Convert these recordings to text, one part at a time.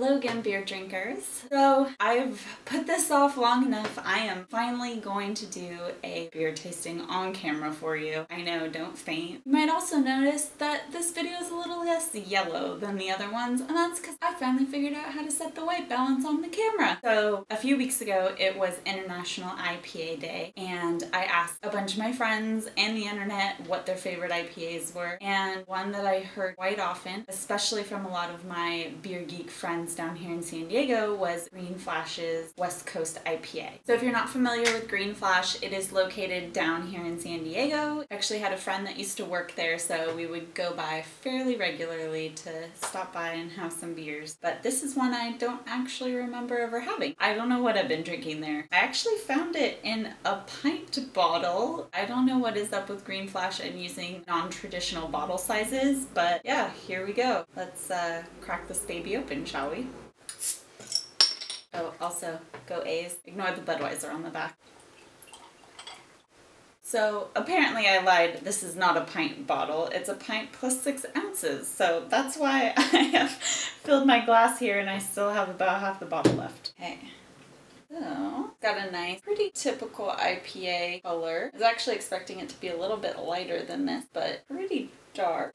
Hello again, beer drinkers. So I've put this off long enough. I am finally going to do a beer tasting on camera for you. I know, don't faint. You might also notice that this video is a little less yellow than the other ones, and that's because I finally figured out how to set the white balance on the camera. So a few weeks ago, it was International IPA Day, and I asked a bunch of my friends and the internet what their favorite IPAs were, and one that I heard quite often, especially from a lot of my beer geek friends down here in San Diego, was Green Flash's West Coast IPA. So if you're not familiar with Green Flash, it is located down here in San Diego. I actually had a friend that used to work there, so we would go by fairly regularly to stop by and have some beers. But this is one I don't actually remember ever having. I don't know what I've been drinking there. I actually found it in a pint bottle. I don't know what is up with Green Flash and using non-traditional bottle sizes, but yeah, here we go. Let's crack this baby open, shall we? Oh, also, go A's. Ignore the Budweiser on the back. So apparently I lied. This is not a pint bottle. It's a pint plus 6 ounces. So that's why I have filled my glass here and I still have about half the bottle left. Okay. So, got a nice, pretty typical IPA color. I was actually expecting it to be a little bit lighter than this, but pretty dark.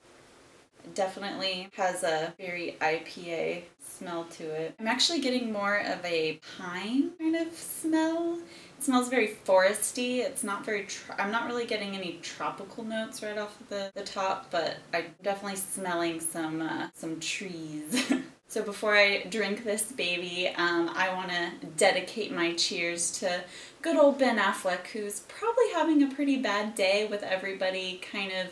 It definitely has a very IPA smell to it. I'm actually getting more of a pine kind of smell. It smells very foresty. It's not very, I'm not really getting any tropical notes right off of the top, but I'm definitely smelling some trees. So before I drink this baby, I want to dedicate my cheers to good old Ben Affleck, who's probably having a pretty bad day with everybody kind of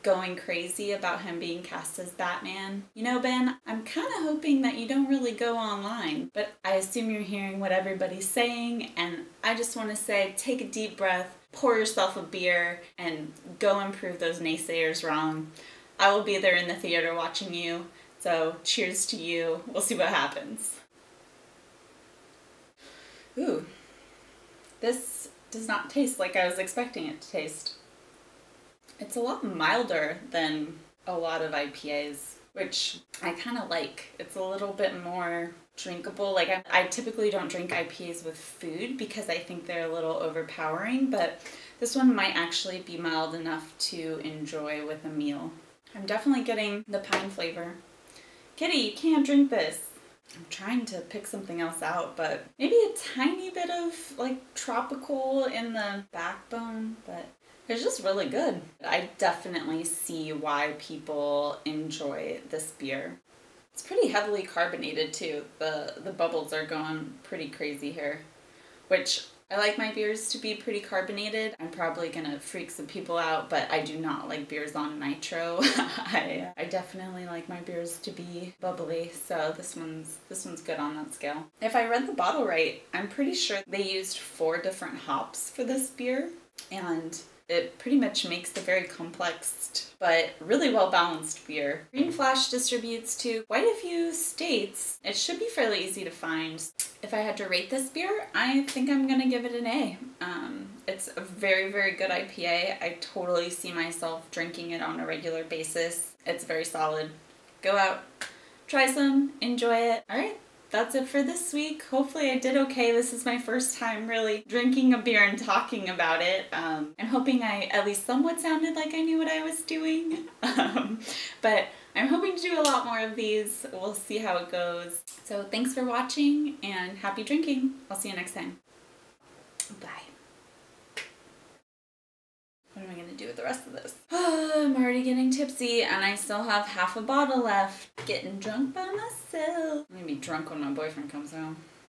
going crazy about him being cast as Batman. You know, Ben, I'm kind of hoping that you don't really go online, but I assume you're hearing what everybody's saying, and I just want to say, take a deep breath, pour yourself a beer, and go and prove those naysayers wrong. I will be there in the theater watching you, so cheers to you. We'll see what happens. Ooh, this does not taste like I was expecting it to taste. It's a lot milder than a lot of IPAs, which I kind of like. It's a little bit more drinkable. Like, I typically don't drink IPAs with food because I think they're a little overpowering, but this one might actually be mild enough to enjoy with a meal. I'm definitely getting the pine flavor. Kitty, you can't drink this. I'm trying to pick something else out, but maybe a tiny bit of like tropical in the backbone, but it's just really good. I definitely see why people enjoy this beer. It's pretty heavily carbonated too. The bubbles are going pretty crazy here, which I like my beers to be pretty carbonated. I'm probably gonna freak some people out, but I do not like beers on nitro. I definitely like my beers to be bubbly, so this one's good on that scale. If I read the bottle right, I'm pretty sure they used 4 different hops for this beer, and it pretty much makes a very complex but really well-balanced beer. Green Flash distributes to quite a few states. It should be fairly easy to find. If I had to rate this beer, I think I'm gonna give it an A. It's a very, very good IPA. I totally see myself drinking it on a regular basis. It's very solid. Go out, try some, enjoy it. All right. That's it for this week. Hopefully I did okay. This is my first time really drinking a beer and talking about it. I'm hoping I at least somewhat sounded like I knew what I was doing. But I'm hoping to do a lot more of these. We'll see how it goes. So thanks for watching and happy drinking. I'll see you next time. Bye. What am I going to do with the rest of this? I'm already getting tipsy and I still have half a bottle left. Getting drunk by myself. I'm going to be drunk when my boyfriend comes home.